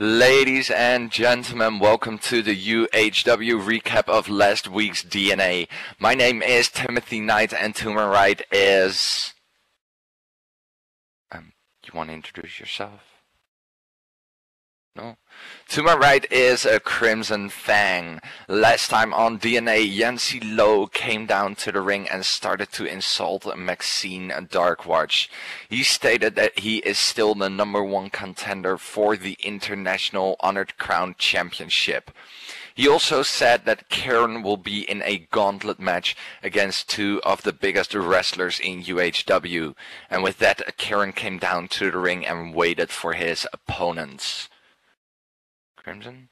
Ladies and gentlemen, welcome to the UHW recap of last week's DNA. My name is Timothy Knight, and to my right is... you want to introduce yourself? No? To my right is a Crimson Fang. Last time on DNA, Yancy Lowe came down to the ring and started to insult Maxine Darkwatch. He stated that he is still the #1 contender for the International Honored Crown Championship. He also said that Karen will be in a gauntlet match against two of the biggest wrestlers in UHW. And with that, Karen came down to the ring and waited for his opponents. Crimson?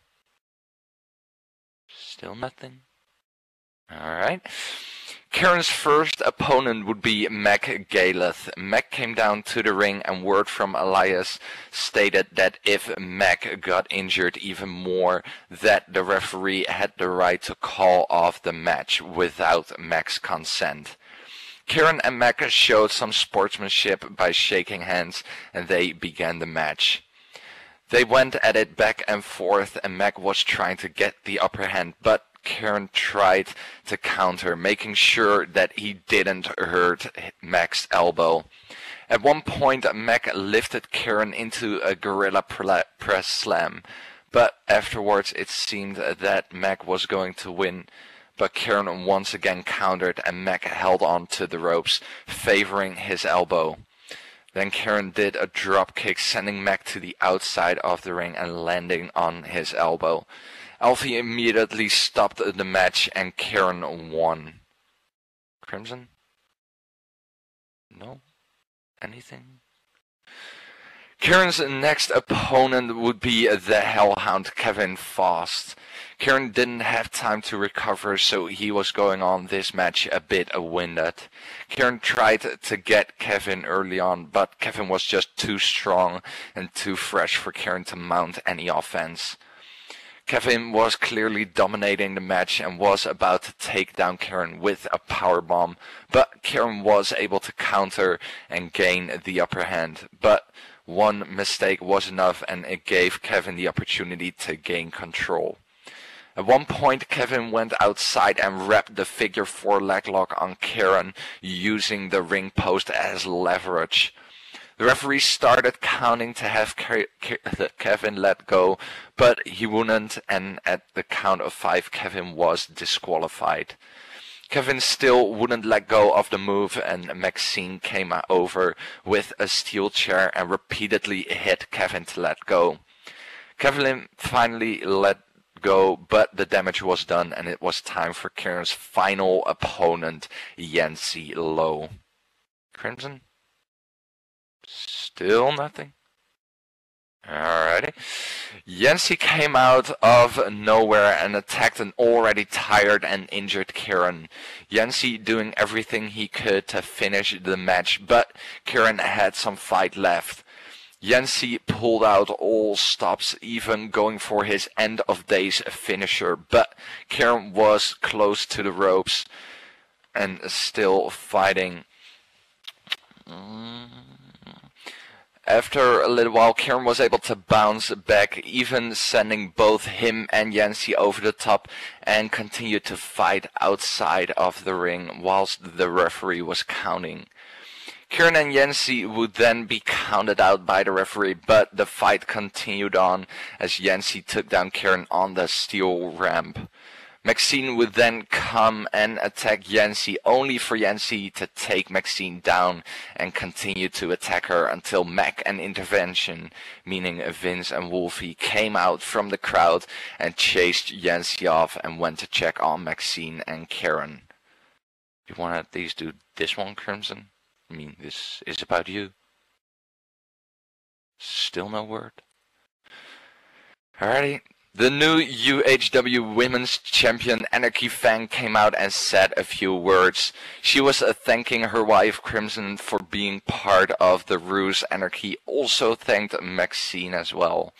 Still nothing? Alright. Karen's first opponent would be Mac Galeth. Mac came down to the ring, and word from Elias stated that if Mac got injured even more, that the referee had the right to call off the match without Mac's consent. Karen and Mac showed some sportsmanship by shaking hands, and they began the match. They went at it back and forth, and Mac was trying to get the upper hand, but Karen tried to counter, making sure that he didn't hurt Mac's elbow. At one point, Mac lifted Karen into a gorilla press slam, but afterwards it seemed that Mac was going to win. But Karen once again countered, and Mac held on to the ropes, favoring his elbow. Then Karen did a drop kick, sending Mac to the outside of the ring and landing on his elbow. Alfie immediately stopped the match, and Karen won. Crimson? No? Anything? Karen's next opponent would be the Hellhound Kevin Faust. Karen didn't have time to recover, so he was going on this match a bit winded. Karen tried to get Kevin early on, but Kevin was just too strong and too fresh for Karen to mount any offense. Kevin was clearly dominating the match and was about to take down Karen with a powerbomb, but Karen was able to counter and gain the upper hand. But one mistake was enough, and it gave Kevin the opportunity to gain control. At one point, Kevin went outside and wrapped the figure 4 leg lock on Karen, using the ring post as leverage. The referee started counting to have Kevin let go, but he wouldn't, and at the count of 5, Kevin was disqualified. Kevin still wouldn't let go of the move, and Maxine came over with a steel chair and repeatedly hit Kevin to let go. Kevin finally let go, but the damage was done, and it was time for Karen's final opponent, Yancy Lowe. Crimson? Still nothing? Alrighty. Yancy came out of nowhere and attacked an already tired and injured Karen. Yancy doing everything he could to finish the match, but Karen had some fight left. Yancy pulled out all stops, even going for his end of days finisher, but Karen was close to the ropes and still fighting. After a little while, Karen was able to bounce back, even sending both him and Yancy over the top, and continued to fight outside of the ring whilst the referee was counting. Karen and Yancy would then be counted out by the referee, but the fight continued on as Yancy took down Karen on the steel ramp. Maxine would then come and attack Yancy, only for Yancy to take Maxine down and continue to attack her until Mac and Intervention, meaning Vince and Wolfie, came out from the crowd and chased Yancy off and went to check on Maxine and Karen. You want to at least do this one, Crimson? I mean, this is about you. Still no word? Alrighty. The new UHW Women's Champion Anarchy Fang came out and said a few words. She was thanking her wife Crimson for being part of the Ruse. Anarchy also thanked Maxine as well.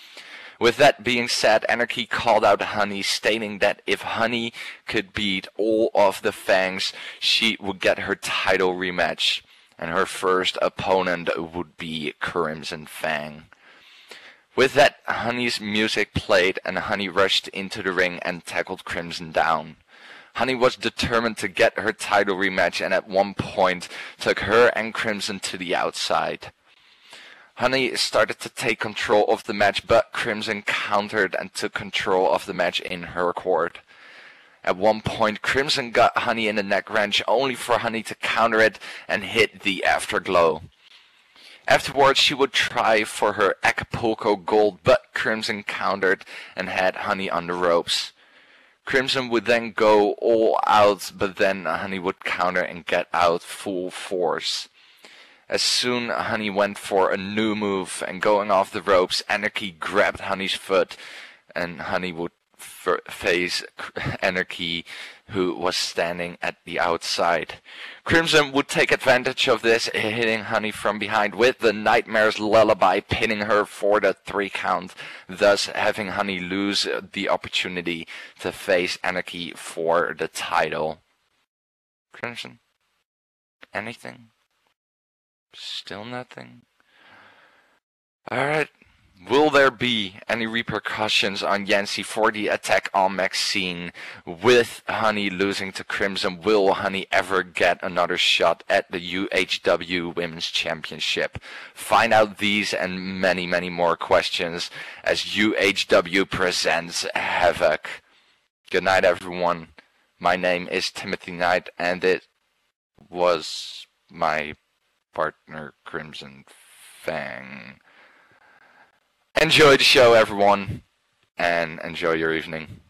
With that being said, Anarchy called out Honey, stating that if Honey could beat all of the Fangs, she would get her title rematch. And her first opponent would be Crimson Fang. With that, Honey's music played and Honey rushed into the ring and tackled Crimson down. Honey was determined to get her title rematch and at one point took her and Crimson to the outside. Honey started to take control of the match, but Crimson countered and took control of the match in her court. At one point, Crimson got Honey in the neck wrench, only for Honey to counter it and hit the Afterglow. Afterwards, she would try for her Acapulco Gold, but Crimson countered and had Honey on the ropes. Crimson would then go all out, but then Honey would counter and get out full force. As soon Honey went for a new move and going off the ropes, Anarchy grabbed Honey's foot and Honey would face Anarchy, who was standing at the outside. Crimson would take advantage of this, hitting Honey from behind with the Nightmare's Lullaby, pinning her for the 3 count, thus having Honey lose the opportunity to face Anarchy for the title. Crimson? Anything? Still nothing? Alright. Will there be any repercussions on Yancy for the attack on Maxine with Honey losing to Crimson? Will Honey ever get another shot at the UHW Women's Championship? Find out these and many, many more questions as UHW presents Havoc. Good night, everyone. My name is Timothy Knight, and it was my partner, Crimson Fang. Enjoy the show, everyone, and enjoy your evening.